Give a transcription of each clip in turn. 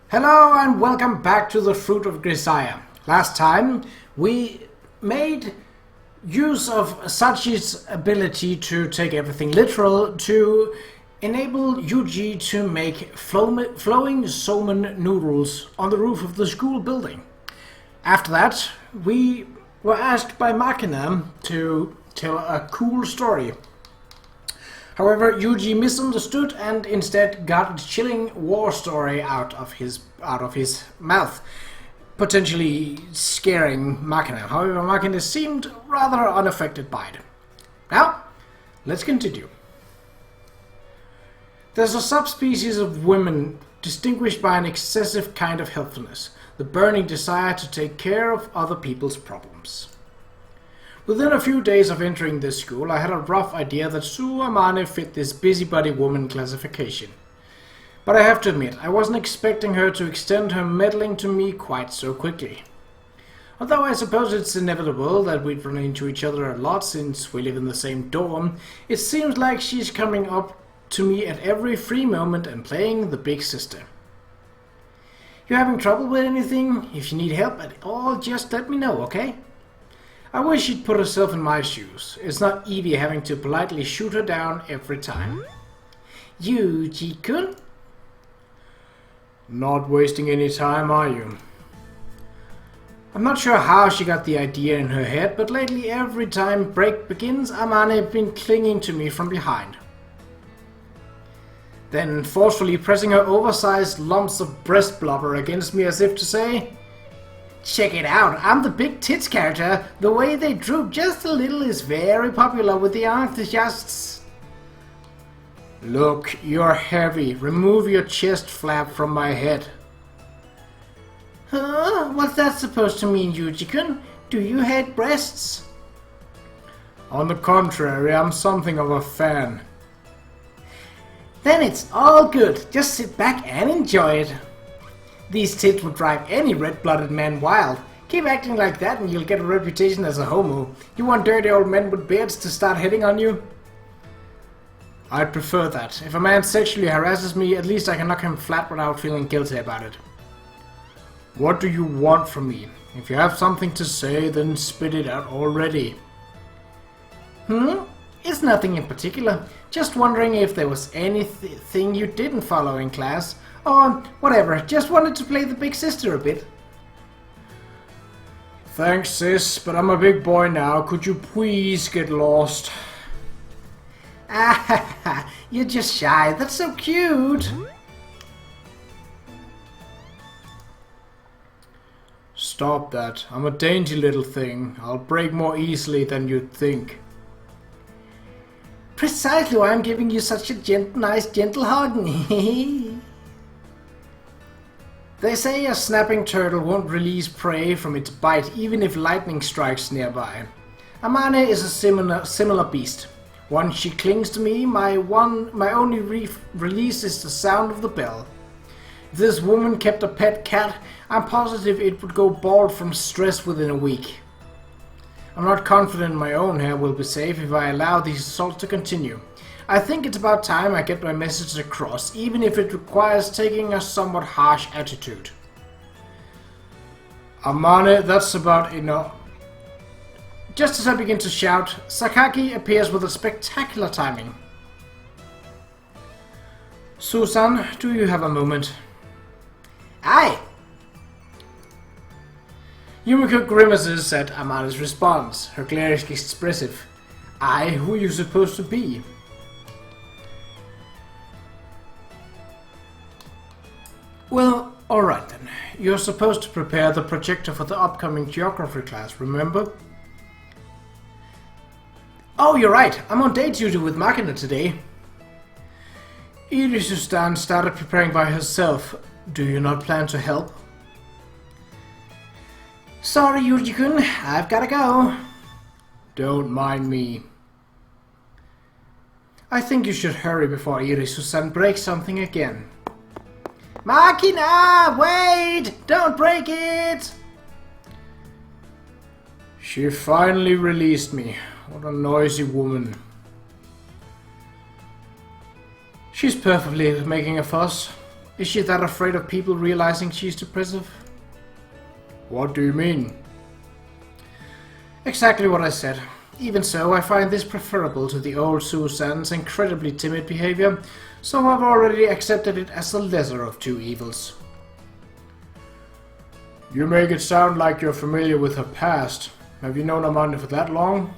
Hello and welcome back to the Fruit of Grisaia. Last time we made use of Sachi's ability to take everything literal to enable Yuuji to make flowing somen noodles on the roof of the school building. After that, we were asked by Makina to tell a cool story. However, Yuuji misunderstood and instead got a chilling war story out of his mouth, potentially scaring Makina. However, Makina seemed rather unaffected by it. Now, let's continue. There's a subspecies of women distinguished by an excessive kind of helpfulness, the burning desire to take care of other people's problems. Within a few days of entering this school, I had a rough idea that Amane fit this busybody woman classification. But I have to admit, I wasn't expecting her to extend her meddling to me quite so quickly. Although I suppose it's inevitable that we'd run into each other a lot since we live in the same dorm, it seems like she's coming up to me at every free moment and playing the big sister. You having trouble with anything? If you need help at all, just let me know, okay? I wish she'd put herself in my shoes. It's not easy having to politely shoot her down every time. Yuuji-kun? Not wasting any time, are you? I'm not sure how she got the idea in her head, but lately every time break begins, Amane has been clinging to me from behind. Then forcefully pressing her oversized lumps of breast blubber against me as if to say, check it out, I'm the big tits character. The way they droop just a little is very popular with the enthusiasts. Look, you're heavy. Remove your chest flap from my head. Huh? What's that supposed to mean, Yuuji-kun? Do you hate breasts? On the contrary, I'm something of a fan. Then it's all good. Just sit back and enjoy it. These tits would drive any red-blooded man wild. Keep acting like that and you'll get a reputation as a homo. You want dirty old men with beards to start hitting on you? I'd prefer that. If a man sexually harasses me, at least I can knock him flat without feeling guilty about it. What do you want from me? If you have something to say, then spit it out already. It's nothing in particular. Just wondering if there was anything you didn't follow in class. Or whatever, just wanted to play the big sister a bit. Thanks, sis, but I'm a big boy now. Could you please get lost? Ah, you're just shy. That's so cute. Stop that. I'm a dainty little thing. I'll break more easily than you'd think. Precisely why I'm giving you such a nice gentle hug. They say a snapping turtle won't release prey from its bite even if lightning strikes nearby. Amane is a similar beast. Once she clings to me, my only release is the sound of the bell. If this woman kept a pet cat, I'm positive it would go bald from stress within a week. I'm not confident my own hair will be safe if I allow these assaults to continue. I think it's about time I get my message across, even if it requires taking a somewhat harsh attitude. Amane, that's about enough. Just as I begin to shout, Sakaki appears with a spectacular timing. Susan, do you have a moment? Aye! Yumiko grimaces at Amane's response. Her glare is expressive. Aye, who are you supposed to be? Well, alright then. You're supposed to prepare the projector for the upcoming geography class, remember? Oh, you're right. I'm on day duty with Makina today. Irisustan started preparing by herself. Do you not plan to help? Sorry, Yuuji-kun. I've gotta go. Don't mind me. I think you should hurry before Irisustan breaks something again. Makina! Wait! Don't break it! She finally released me. What a noisy woman. She's perfectly making a fuss. Is she that afraid of people realizing she's depressive? What do you mean? Exactly what I said. Even so, I find this preferable to the old Susan's incredibly timid behavior, so I've already accepted it as the lesser of two evils. You make it sound like you're familiar with her past. Have you known Amane for that long?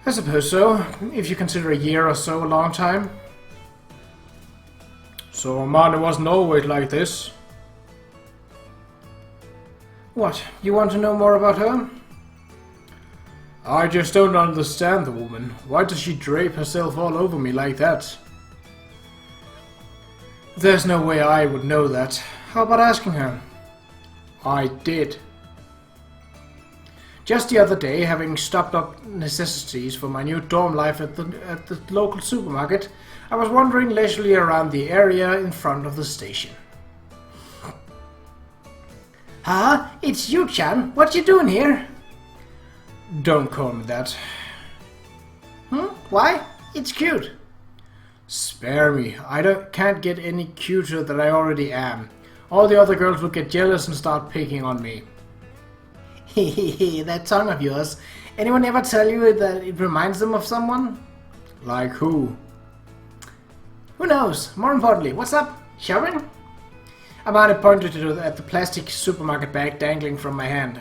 I suppose so, if you consider a year or so a long time. So Amane wasn't always like this? What, you want to know more about her? I just don't understand the woman. Why does she drape herself all over me like that? There's no way I would know that. How about asking her? I did. Just the other day, having stocked up necessities for my new dorm life at the local supermarket, I was wandering leisurely around the area in front of the station. Huh? It's you, Chan. What you doing here? Don't call me that. Why? It's cute. Spare me. Can't get any cuter than I already am. All the other girls will get jealous and start picking on me. Hehehe, that tongue of yours. Anyone ever tell you that it reminds them of someone? Like who? Who knows? More importantly, what's up? Shopping? Amane pointed at the plastic supermarket bag dangling from my hand.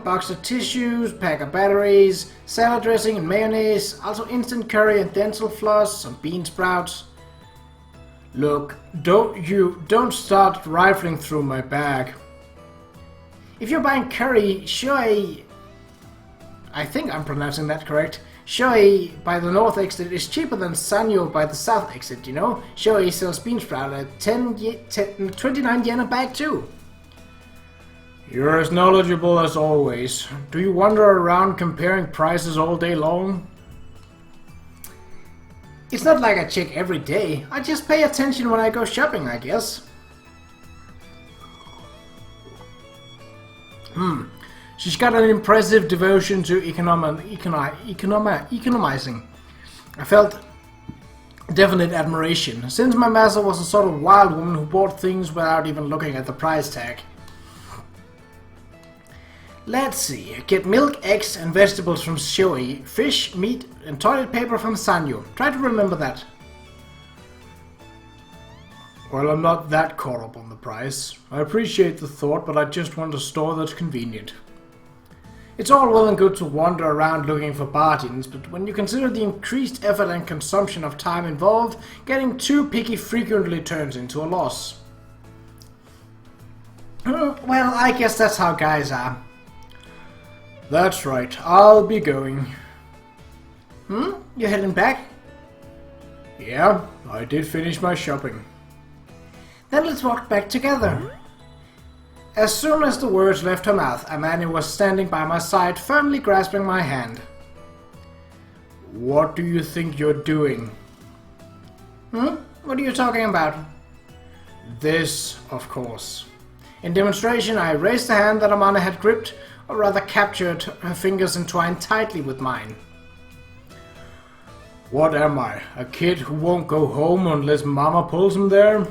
Box of tissues, pack of batteries, salad dressing and mayonnaise, also instant curry and dental floss, some bean sprouts. Look, don't start rifling through my bag. If you're buying curry, Shoei, I think I'm pronouncing that correct, Shoei by the north exit is cheaper than Sanyo by the south exit, you know? Shoei sells bean sprout at 29 yen a bag too. You're as knowledgeable as always. Do you wander around comparing prices all day long? It's not like I check every day. I just pay attention when I go shopping, I guess. She's got an impressive devotion to economizing. I felt definite admiration, since my master was a sort of wild woman who bought things without even looking at the price tag. Let's see, get milk, eggs and vegetables from Shoei, fish, meat and toilet paper from Sanyo. Try to remember that. Well, I'm not that caught up on the price. I appreciate the thought, but I just want a store that's convenient. It's all well and good to wander around looking for bargains, but when you consider the increased effort and consumption of time involved, getting too picky frequently turns into a loss. Well, I guess that's how guys are. That's right, I'll be going. You heading back? Yeah, I did finish my shopping. Then let's walk back together. As soon as the words left her mouth, Amane was standing by my side, firmly grasping my hand. What do you think you're doing? What are you talking about? This, of course. In demonstration, I raised the hand that Amane had gripped, or rather captured, her fingers entwined tightly with mine. What am I, a kid who won't go home unless Mama pulls him there?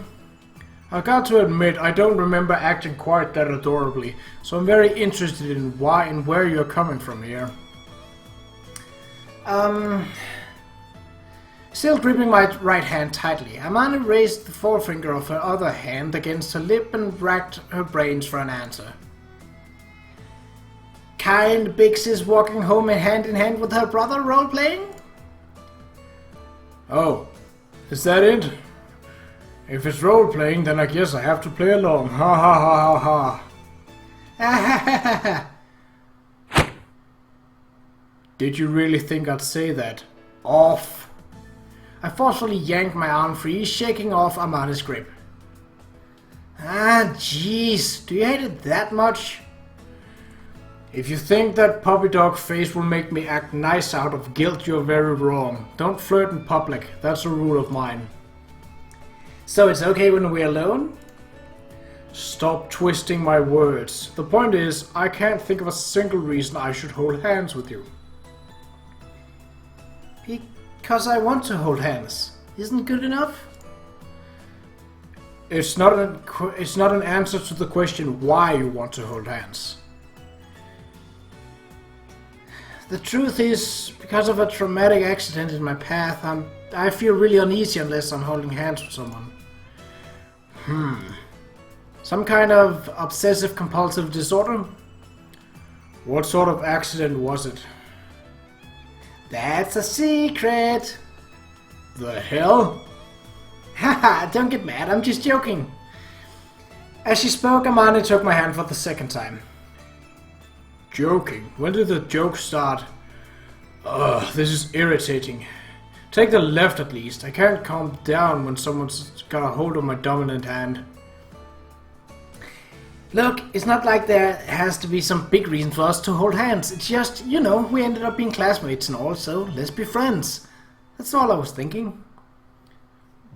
I got to admit, I don't remember acting quite that adorably, so I'm very interested in why and where you're coming from here. Still gripping my right hand tightly, Amane raised the forefinger of her other hand against her lip and racked her brains for an answer. Kind big sis walking home hand in hand with her brother role-playing? Oh, is that it? If it's role-playing, then I guess I have to play along. Ha ha ha ha ha. Did you really think I'd say that? Off. I forcefully yanked my arm free, shaking off Amane's grip. Ah, jeez, do you hate it that much? If you think that puppy dog face will make me act nice out of guilt, you're very wrong. Don't flirt in public, that's a rule of mine. So it's okay when we're alone? Stop twisting my words. The point is, I can't think of a single reason I should hold hands with you. Because I want to hold hands. isn't good enough? It's not an answer to the question why you want to hold hands. The truth is, because of a traumatic accident in my path, I feel really uneasy unless I'm holding hands with someone. Some kind of obsessive-compulsive disorder? What sort of accident was it? That's a secret! The hell? Haha, don't get mad, I'm just joking. As she spoke, Amane took my hand for the second time. Joking? When did the joke start? Ugh, this is irritating. Take the left at least. I can't calm down when someone's got a hold of my dominant hand. Look, it's not like there has to be some big reason for us to hold hands. It's just, you know, we ended up being classmates and all, so let's be friends. That's all I was thinking.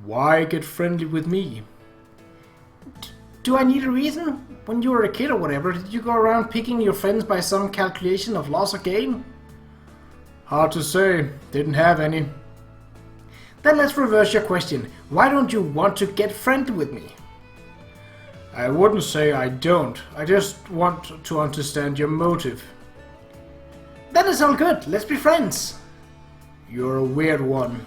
Why get friendly with me? Do I need a reason? When you were a kid or whatever, did you go around picking your friends by some calculation of loss or gain? Hard to say. Didn't have any. Then let's reverse your question. Why don't you want to get friendly with me? I wouldn't say I don't. I just want to understand your motive. That is all good. Let's be friends. You're a weird one.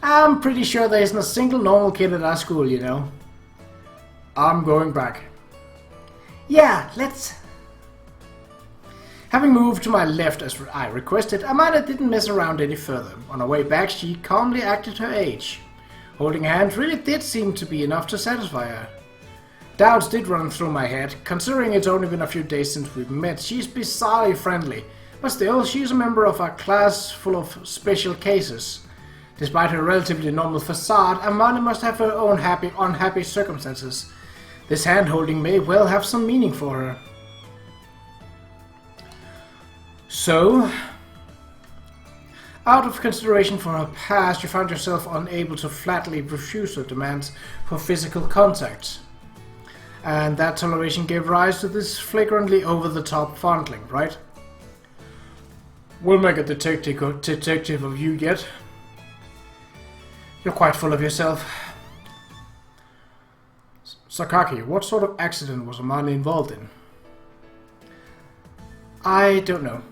I'm pretty sure there isn't a single normal kid at our school, you know. I'm going back. Yeah, let's... Having moved to my left as I requested, Amane didn't mess around any further. On her way back, she calmly acted her age. Holding hands really did seem to be enough to satisfy her. Doubts did run through my head. Considering it's only been a few days since we've met, she's bizarrely friendly. But still, she's a member of a class full of special cases. Despite her relatively normal facade, Amane must have her own unhappy circumstances. This hand-holding may well have some meaning for her. So, out of consideration for her past, you found yourself unable to flatly refuse her demands for physical contact. And that toleration gave rise to this flagrantly over-the-top fondling, right? We'll make a detective of you yet. You're quite full of yourself. Sakaki, what sort of accident was Amane involved in? I don't know.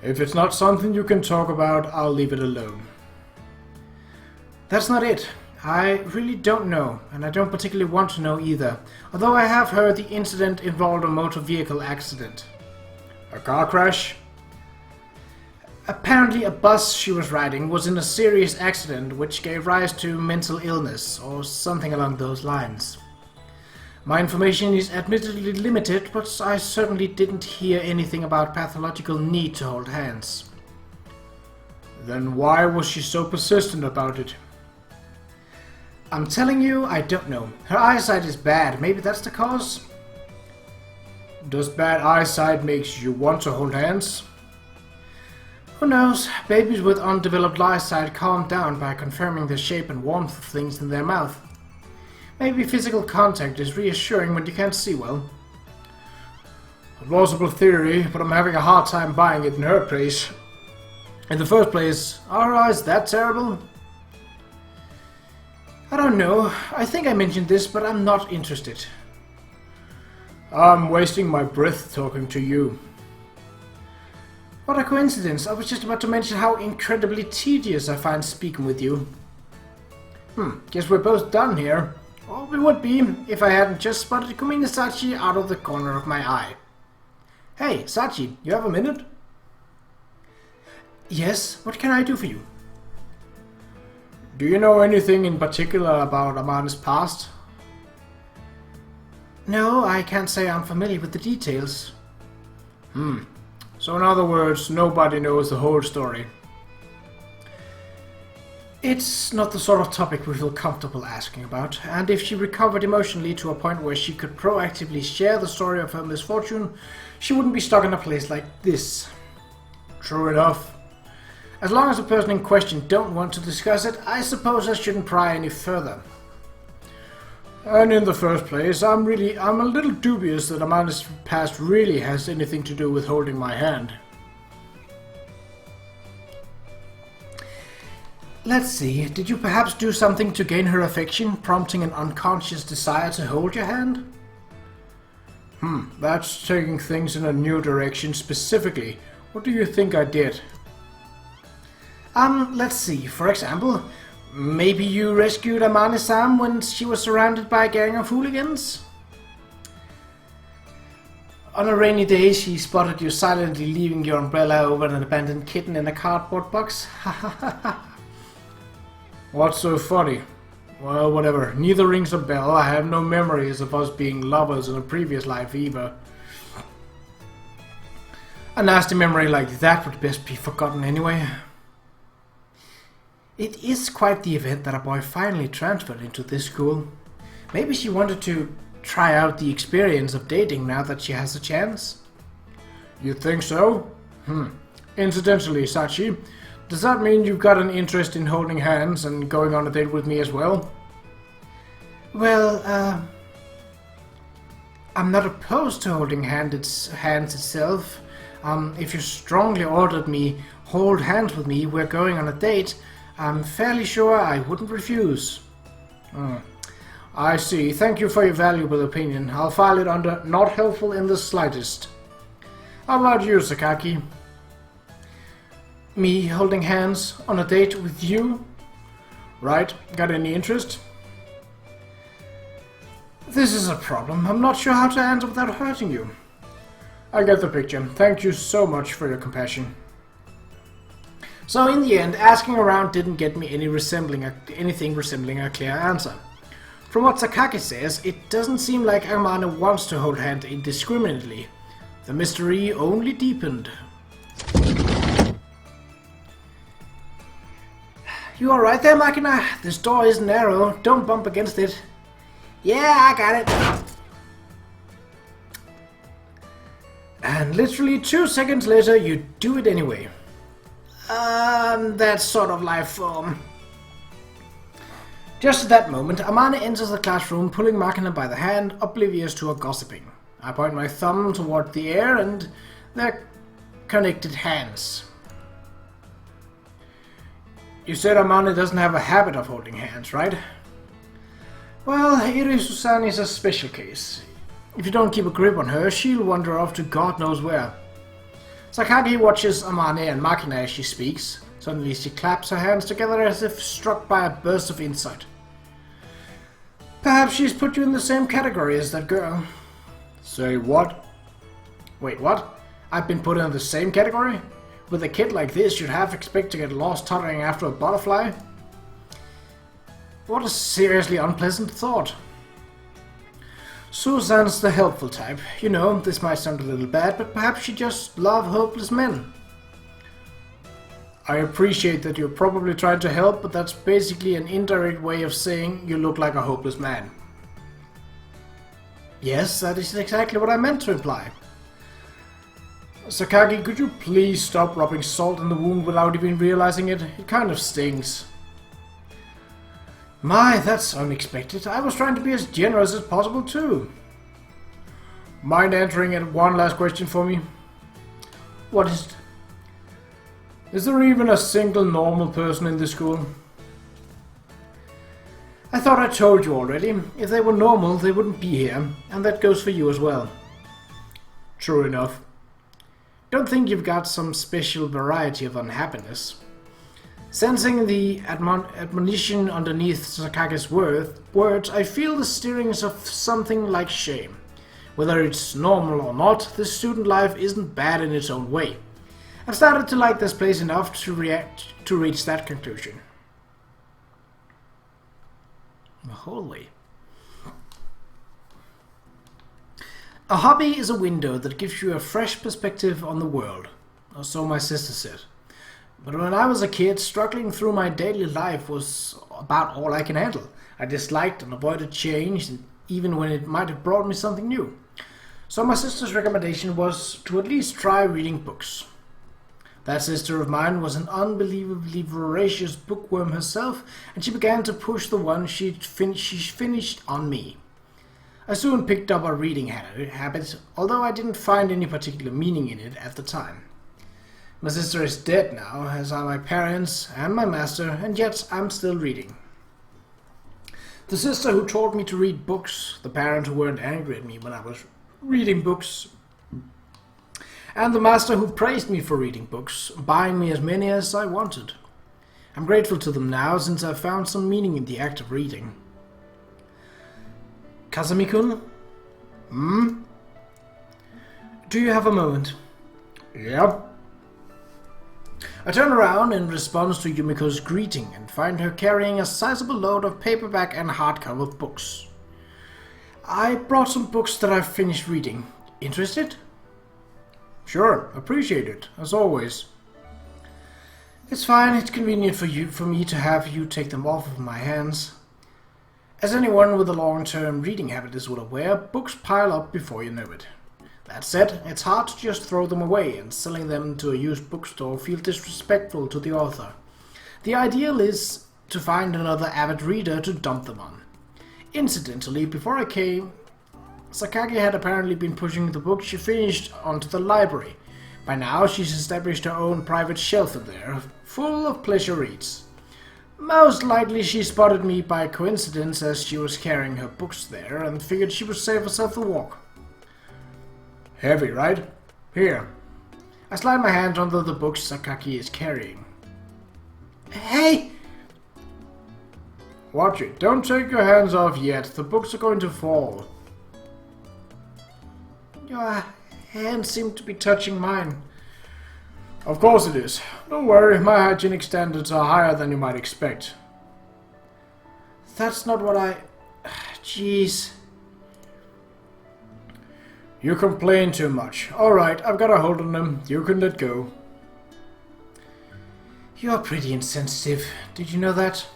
If it's not something you can talk about, I'll leave it alone. That's not it. I really don't know, and I don't particularly want to know either, although I have heard the incident involved a motor vehicle accident. A car crash? Apparently a bus she was riding was in a serious accident which gave rise to mental illness, or something along those lines. My information is admittedly limited, but I certainly didn't hear anything about pathological need to hold hands. Then why was she so persistent about it? I'm telling you, I don't know. Her eyesight is bad, maybe that's the cause? Does bad eyesight make you want to hold hands? Who knows? Babies with undeveloped eyesight calm down by confirming the shape and warmth of things in their mouth. Maybe physical contact is reassuring when you can't see well. A plausible theory, but I'm having a hard time buying it in her case. In the first place, are her eyes that terrible? I don't know. I think I mentioned this, but I'm not interested. I'm wasting my breath talking to you. What a coincidence. I was just about to mention how incredibly tedious I find speaking with you. Guess we're both done here. Or we would be, if I hadn't just spotted Kumina Sachi out of the corner of my eye. Hey, Sachi, you have a minute? Yes, what can I do for you? Do you know anything in particular about Amane's past? No, I can't say I'm familiar with the details. So in other words, nobody knows the whole story. It's not the sort of topic we feel comfortable asking about, and if she recovered emotionally to a point where she could proactively share the story of her misfortune, she wouldn't be stuck in a place like this. True enough. As long as the person in question don't want to discuss it, I suppose I shouldn't pry any further. And in the first place, I'm a little dubious that Amane's past really has anything to do with holding my hand. Let's see, did you perhaps do something to gain her affection, prompting an unconscious desire to hold your hand? That's taking things in a new direction. Specifically, what do you think I did? Let's see, for example, maybe you rescued Amane-san when she was surrounded by a gang of hooligans? On a rainy day, she spotted you silently leaving your umbrella over an abandoned kitten in a cardboard box. What's so funny? Well, whatever. Neither rings a bell. I have no memories of us being lovers in a previous life either. A nasty memory like that would best be forgotten anyway. It is quite the event that a boy finally transferred into this school. Maybe she wanted to try out the experience of dating now that she has a chance. You think so? Incidentally, Sachi, does that mean you've got an interest in holding hands and going on a date with me as well? Well, I'm not opposed to holding hands itself. If you strongly ordered me, hold hands with me, we're going on a date, I'm fairly sure I wouldn't refuse. I see. Thank you for your valuable opinion. I'll file it under not helpful in the slightest. How about you, Sakaki? Me holding hands on a date with you? Right, got any interest? This is a problem. I'm not sure how to answer without hurting you. I get the picture. Thank you so much for your compassion. So in the end, asking around didn't get me anything resembling a clear answer. From what Sakaki says, it doesn't seem like Amane wants to hold hands indiscriminately. The mystery only deepened. You alright there, Makina? This door is narrow. Don't bump against it. Yeah, I got it. And literally 2 seconds later, you do it anyway. That sort of life form. Just at that moment, Amane enters the classroom, pulling Makina by the hand, oblivious to her gossiping. I point my thumb toward the air, and they're connected hands. You said Amane doesn't have a habit of holding hands, right? Well, Iri-Susan is a special case. If you don't keep a grip on her, she'll wander off to God knows where. Sakaki watches Amane and Makina as she speaks. Suddenly she claps her hands together as if struck by a burst of insight. Perhaps she's put you in the same category as that girl. Say what? Wait, what? I've been put in the same category? With a kid like this, you'd half expect to get lost tottering after a butterfly? What a seriously unpleasant thought. Susan's the helpful type. You know, this might sound a little bad, but perhaps she just loves hopeless men. I appreciate that you're probably trying to help, but that's basically an indirect way of saying you look like a hopeless man. Yes, that is exactly what I meant to imply. Sakaki, could you please stop rubbing salt in the wound without even realizing it? It kind of stings. My, that's unexpected. I was trying to be as generous as possible too. Mind answering it one last question for me? What is it? Is there even a single normal person in this school? I thought I told you already. If they were normal, they wouldn't be here. And that goes for you as well. True enough. Don't think you've got some special variety of unhappiness. Sensing the admonition underneath Sakaki's words, I feel the stirrings of something like shame. Whether it's normal or not, this student life isn't bad in its own way. I've started to like this place enough to reach that conclusion. The whole way. A hobby is a window that gives you a fresh perspective on the world, or so my sister said. But when I was a kid, struggling through my daily life was about all I can handle. I disliked and avoided change, even when it might have brought me something new. So my sister's recommendation was to at least try reading books. That sister of mine was an unbelievably voracious bookworm herself, and she began to push the one she finished on me. I soon picked up a reading habit, although I didn't find any particular meaning in it at the time. My sister is dead now, as are my parents and my master, and yet I'm still reading. The sister who taught me to read books, the parent who weren't angry at me when I was reading books, and the master who praised me for reading books, buying me as many as I wanted. I'm grateful to them now, since I've found some meaning in the act of reading. Kazami-kun? Do you have a moment? Yep. I turn around in response to Yumiko's greeting and find her carrying a sizable load of paperback and hardcover books. I brought some books that I've finished reading. Interested? Sure, appreciate it, as always. It's fine, it's convenient for me to have you take them off of my hands. As anyone with a long-term reading habit is well aware, books pile up before you know it. That said, it's hard to just throw them away, and selling them to a used bookstore feels disrespectful to the author. The ideal is to find another avid reader to dump them on. Incidentally, before I came, Sakaki had apparently been pushing the books she finished onto the library. By now, she's established her own private shelf in there, full of pleasure reads. Most likely she spotted me by coincidence as she was carrying her books there, and figured she would save herself the walk. Heavy, right? Here. I slide my hand under the books Sakaki is carrying. Hey! Watch it. Don't take your hands off yet. The books are going to fall. Your hands seem to be touching mine. Of course it is. Don't worry, my hygienic standards are higher than you might expect. That's not what I... Jeez. You complain too much. Alright, I've got a hold on them. You can let go. You're pretty insensitive. Did you know that?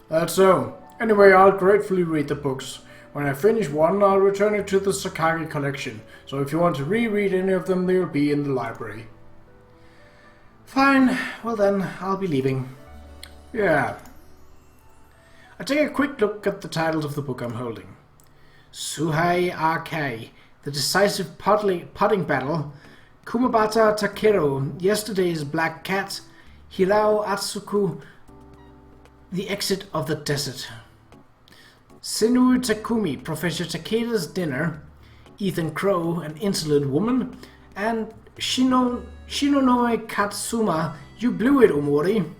That's so. Anyway, I'll gratefully read the books. When I finish one, I'll return it to the Sakaki collection. So if you want to reread any of them, they'll be in the library. Fine. Well then, I'll be leaving. Yeah. I take a quick look at the titles of the book I'm holding. Suhei Arkai, The Decisive Putting Battle, Kumabata Takeru, Yesterday's Black Cat, Hirao Atsuku, The Exit of the Desert, Sinu Takumi, Professor Takeda's Dinner, Ethan Crow, An Insolent Woman, and Shinonoe Katsuma, You Blew It, Omori.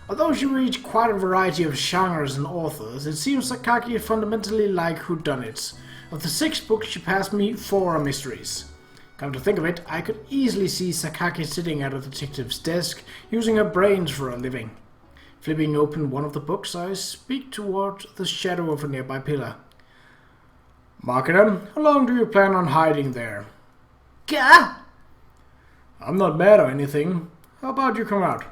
Although she reads quite a variety of genres and authors, it seems Sakaki fundamentally like whodunits. Of the 6 books she passed me, 4 are mysteries. Come to think of it, I could easily see Sakaki sitting at a detective's desk, using her brains for a living. Flipping open one of the books, I speak toward the shadow of a nearby pillar. Makina, how long do you plan on hiding there? Gah! I'm not mad or anything. How about you come out?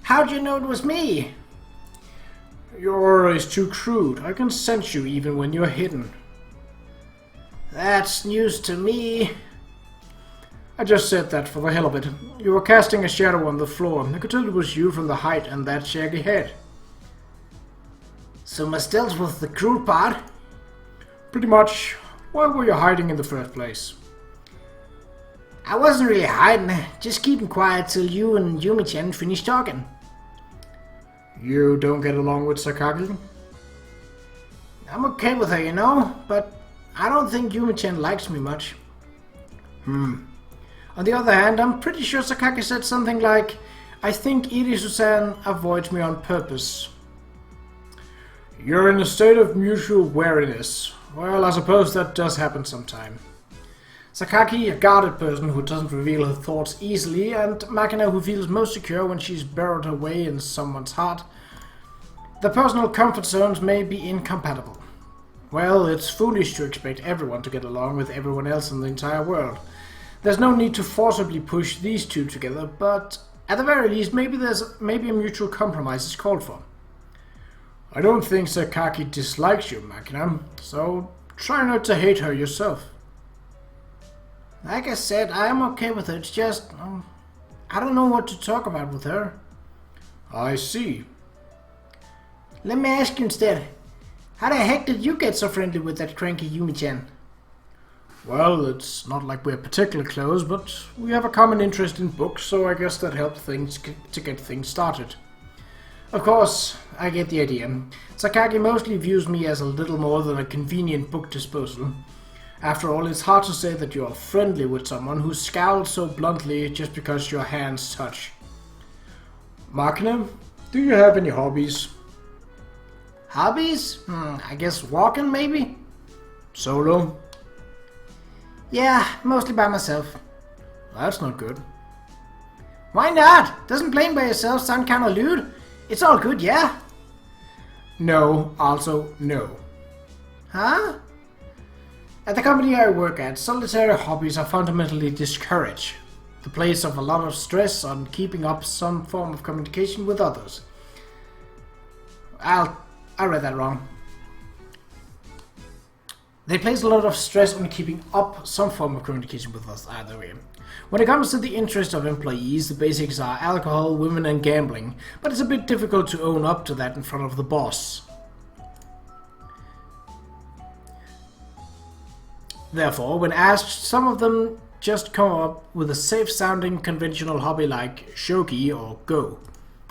How'd you know it was me? Your aura is too crude. I can sense you even when you're hidden. That's news to me. I just said that for the hell of it. You were casting a shadow on the floor. I could tell it was you from the height and that shaggy head. So my stealth was the crude part? Pretty much. Why were you hiding in the first place? I wasn't really hiding, just keeping quiet till you and Yumi-chan finished talking. You don't get along with Sakaki? I'm okay with her, you know, but I don't think Yumi-chan likes me much. On the other hand, I'm pretty sure Sakaki said something like, I think Irisu-san avoids me on purpose. You're in a state of mutual wariness. Well, I suppose that does happen sometime. Sakaki, a guarded person who doesn't reveal her thoughts easily, and Makina, who feels most secure when she's buried away in someone's heart. The personal comfort zones may be incompatible. Well, it's foolish to expect everyone to get along with everyone else in the entire world. There's no need to forcibly push these two together, but at the very least, maybe a mutual compromise is called for. I don't think Sakaki dislikes you, Makina, so try not to hate her yourself. Like I said, I am okay with her. It's just, I don't know what to talk about with her. I see. Let me ask you instead. How the heck did you get so friendly with that cranky Yumi-chan? Well, it's not like we're particularly close, but we have a common interest in books, so I guess that helped things to get things started. Of course, I get the idea. Sakagi mostly views me as a little more than a convenient book disposal. After all, it's hard to say that you are friendly with someone who scowls so bluntly just because your hands touch. Makina, do you have any hobbies? Hobbies? I guess walking, maybe? Solo? Yeah, mostly by myself. That's not good. Why not? Doesn't playing by yourself sound kinda lewd? It's all good, yeah? No, also no. Huh? At the company I work at, solitary hobbies are fundamentally discouraged. The place of a lot of stress on keeping up some form of communication with others. I read that wrong. They place a lot of stress on keeping up some form of communication with us either way. When it comes to the interest of employees, the basics are alcohol, women and gambling, but it's a bit difficult to own up to that in front of the boss. Therefore, when asked, some of them just come up with a safe-sounding conventional hobby like shogi or go.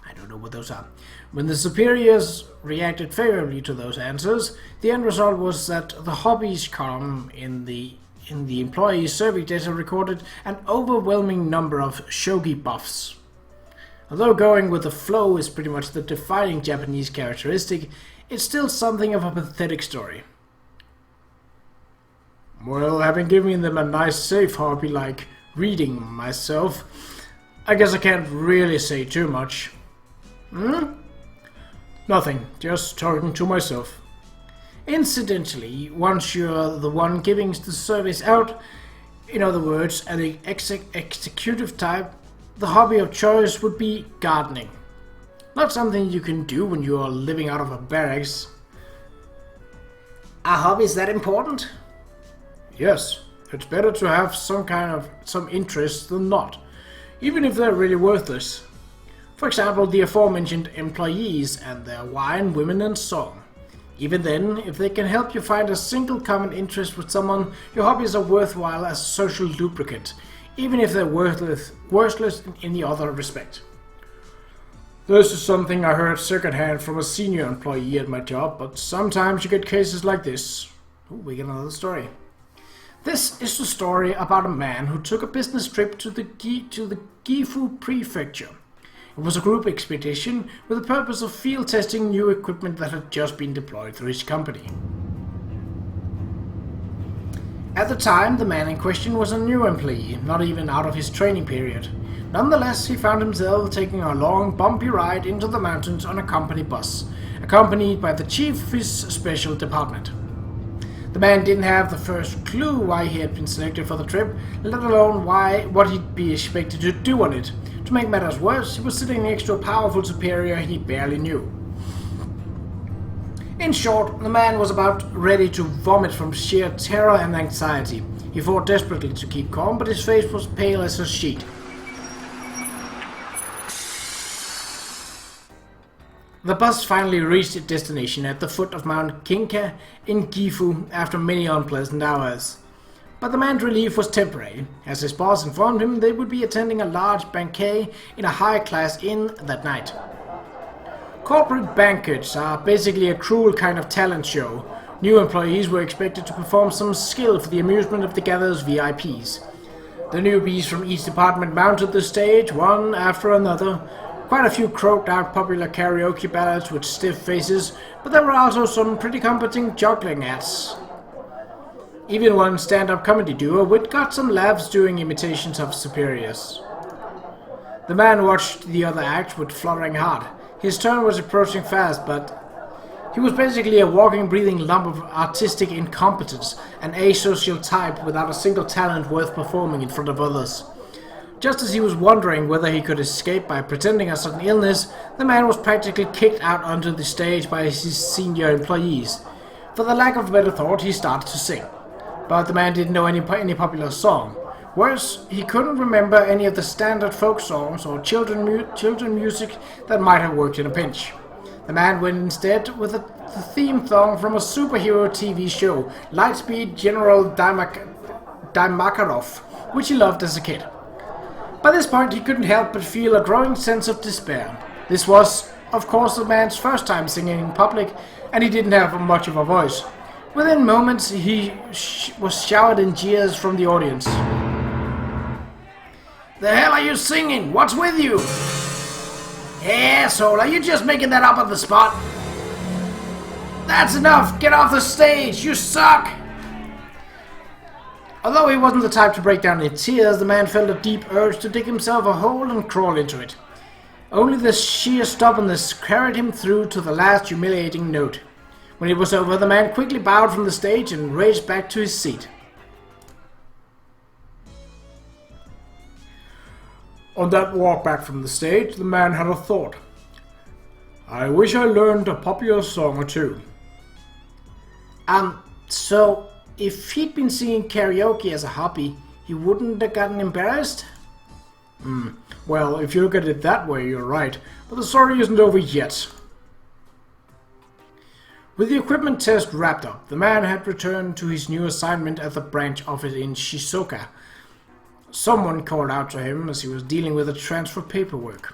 I don't know what those are. When the superiors reacted favorably to those answers, the end result was that the hobbies column in the employee survey data recorded an overwhelming number of shogi buffs. Although going with the flow is pretty much the defining Japanese characteristic, it's still something of a pathetic story. Well, having given them a nice safe hobby like reading myself, I guess I can't really say too much. Nothing, just talking to myself. Incidentally, once you're the one giving the service out, in other words, an executive type, the hobby of choice would be gardening. Not something you can do when you are living out of a barracks. Are hobbies that important? Yes, it's better to have some interest than not, even if they're really worthless. For example, the aforementioned employees and their wine, women and song. Even then, if they can help you find a single common interest with someone, your hobbies are worthwhile as a social lubricant, even if they're worthless in any other respect. This is something I heard secondhand from a senior employee at my job, but sometimes you get cases like this. Ooh, we get another story. This is the story about a man who took a business trip to the Gifu prefecture. It was a group expedition with the purpose of field testing new equipment that had just been deployed through his company. At the time, the man in question was a new employee, not even out of his training period. Nonetheless, he found himself taking a long, bumpy ride into the mountains on a company bus, accompanied by the chief of his special department. The man didn't have the first clue why he had been selected for the trip, let alone what he'd be expected to do on it. To make matters worse, he was sitting next to a powerful superior he barely knew. In short, the man was about ready to vomit from sheer terror and anxiety. He fought desperately to keep calm, but his face was pale as a sheet. The bus finally reached its destination at the foot of Mount Kinka in Gifu after many unpleasant hours. But the man's relief was temporary. As his boss informed him, they would be attending a large banquet in a high-class inn that night. Corporate banquets are basically a cruel kind of talent show. New employees were expected to perform some skill for the amusement of the gatherer's VIPs. The newbies from each department mounted the stage, one after another. Quite a few croaked out popular karaoke ballads with stiff faces, but there were also some pretty competent juggling acts. Even one stand-up comedy duo which got some laughs doing imitations of superiors. The man watched the other act with fluttering heart. His turn was approaching fast, but he was basically a walking, breathing lump of artistic incompetence, an asocial type without a single talent worth performing in front of others. Just as he was wondering whether he could escape by pretending a sudden illness, the man was practically kicked out onto the stage by his senior employees. For the lack of a better thought, he started to sing. But the man didn't know any popular song. Worse, he couldn't remember any of the standard folk songs or children music that might have worked in a pinch. The man went instead with the theme song from a superhero TV show, Lightspeed General Makarov, which he loved as a kid. By this point, he couldn't help but feel a growing sense of despair. This was, of course, the man's first time singing in public, and he didn't have much of a voice. Within moments, he was showered in jeers from the audience. "The hell are you singing? What's with you? Asshole, are you just making that up on the spot? That's enough! Get off the stage! You suck!" Although he wasn't the type to break down in tears, the man felt a deep urge to dig himself a hole and crawl into it. Only the sheer stubbornness carried him through to the last humiliating note. When it was over, the man quickly bowed from the stage and raced back to his seat. On that walk back from the stage, the man had a thought. I wish I learned a popular song or two. So, if he'd been singing karaoke as a hobby, he wouldn't have gotten embarrassed? Well, if you look at it that way, you're right, but the story isn't over yet. With the equipment test wrapped up, the man had returned to his new assignment at the branch office in Shizuoka. Someone called out to him as he was dealing with the transfer paperwork.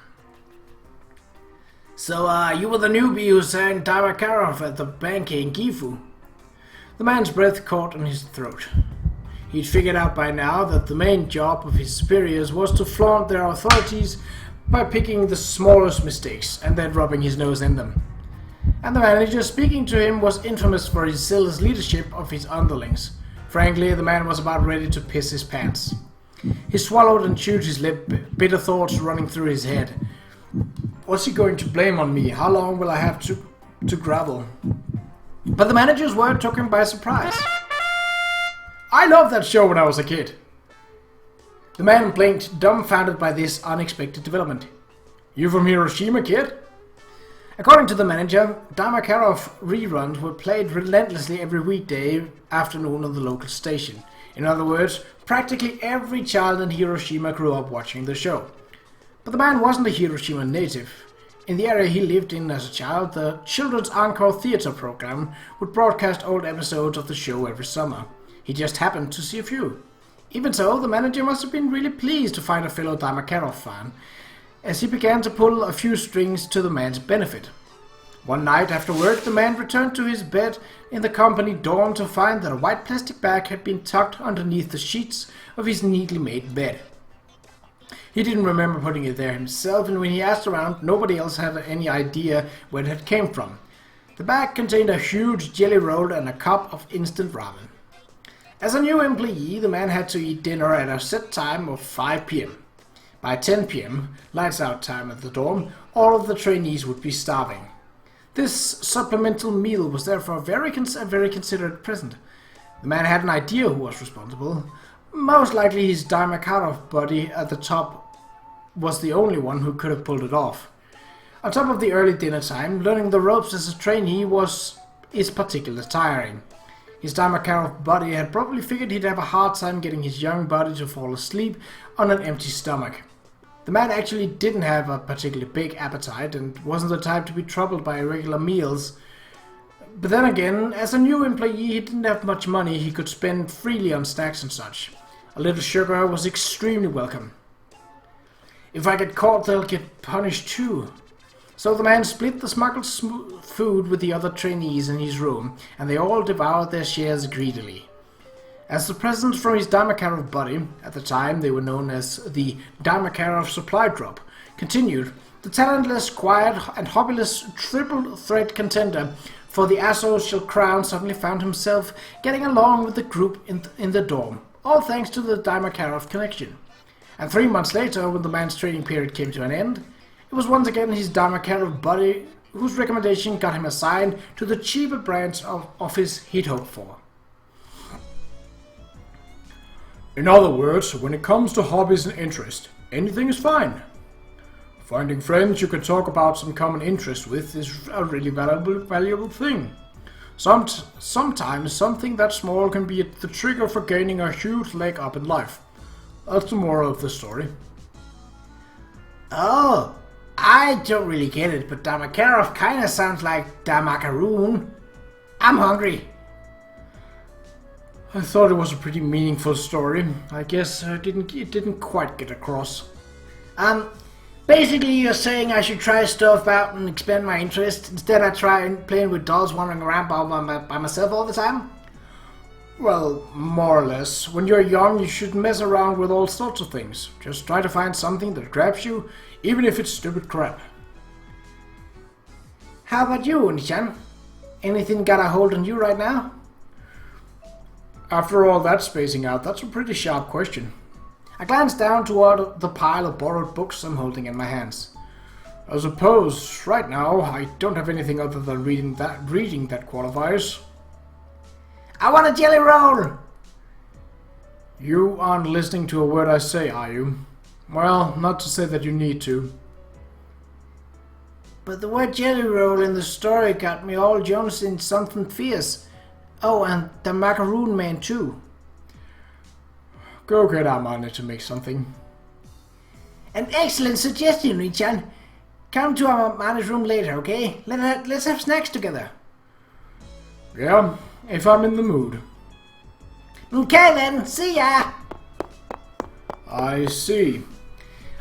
"So, you were the newbie who sang Makarov at the bank in Gifu?" The man's breath caught in his throat. He'd figured out by now that the main job of his superiors was to flaunt their authorities by picking the smallest mistakes and then rubbing his nose in them. And the manager speaking to him was infamous for his zealous leadership of his underlings. Frankly, the man was about ready to piss his pants. He swallowed and chewed his lip, bitter thoughts running through his head. What's he going to blame on me? How long will I have to grovel? But the manager's word took him by surprise. "I loved that show when I was a kid." The man blinked, dumbfounded by this unexpected development. "You from Hiroshima, kid?" According to the manager, Makarov reruns were played relentlessly every weekday afternoon on the local station. In other words, practically every child in Hiroshima grew up watching the show. But the man wasn't a Hiroshima native. In the area he lived in as a child, the Children's Encore Theatre program would broadcast old episodes of the show every summer. He just happened to see a few. Even so, the manager must have been really pleased to find a fellow Makarov fan, as he began to pull a few strings to the man's benefit. One night after work, the man returned to his bed in the company dorm to find that a white plastic bag had been tucked underneath the sheets of his neatly made bed. He didn't remember putting it there himself, and when he asked around, nobody else had any idea where it had came from. The bag contained a huge jelly roll and a cup of instant ramen. As a new employee, the man had to eat dinner at a set time of 5 p.m. By 10 p.m., lights out time at the dorm, all of the trainees would be starving. This supplemental meal was therefore a very considerate present. The man had an idea who was responsible. Most likely his Makarov buddy at the top was the only one who could have pulled it off. On top of the early dinner time, learning the ropes as a trainee is particularly tiring. His Makarov buddy had probably figured he'd have a hard time getting his young buddy to fall asleep on an empty stomach. The man actually didn't have a particularly big appetite and wasn't the type to be troubled by irregular meals. But then again, as a new employee, he didn't have much money he could spend freely on snacks and such. A little sugar was extremely welcome. If I get caught, they'll get punished too. So the man split the smuggled food with the other trainees in his room, and they all devoured their shares greedily. As the presents from his Makarov buddy, at the time they were known as the Makarov supply drop, continued, the talentless, quiet, and hobbyless triple threat contender for the asocial crown suddenly found himself getting along with the group in the dorm, all thanks to the Makarov connection. And 3 months later, when the man's training period came to an end, it was once again his Makarov buddy whose recommendation got him assigned to the cheaper branch of office he'd hoped for. In other words, when it comes to hobbies and interests, anything is fine. Finding friends you can talk about some common interest with is a really valuable thing. Sometimes something that small can be the trigger for gaining a huge leg up in life. That's the moral of the story. Oh, I don't really get it, but Makarov kinda sounds like Makaroon. I'm hungry. I thought it was a pretty meaningful story. I guess it didn't quite get across. Basically you're saying I should try stuff out and expand my interest. Instead I try playing with dolls wandering around by myself all the time? Well, more or less. When you're young, you should mess around with all sorts of things. Just try to find something that grabs you, even if it's stupid crap. How about you, Oni-chan? Anything got a hold on you right now? After all that spacing out, that's a pretty sharp question. I glanced down toward the pile of borrowed books I'm holding in my hands. I suppose, right now, I don't have anything other than reading that qualifies. I want a jelly roll! You aren't listening to a word I say, are you? Well, not to say that you need to. But the word jelly roll in the story got me all Jones in something fierce. Oh, and the macaroon man too. Go get Amane to make something. An excellent suggestion, Oni-chan. Come to Amane's room later, okay? Let's have snacks together. Yeah, if I'm in the mood. Okay then, see ya! I see.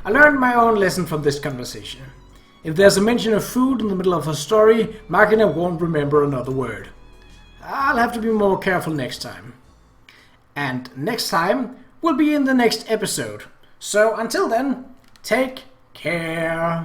I learned my own lesson from this conversation. If there's a mention of food in the middle of a story, Makina won't remember another word. I'll have to be more careful next time. And next time will be in the next episode. So until then, take care.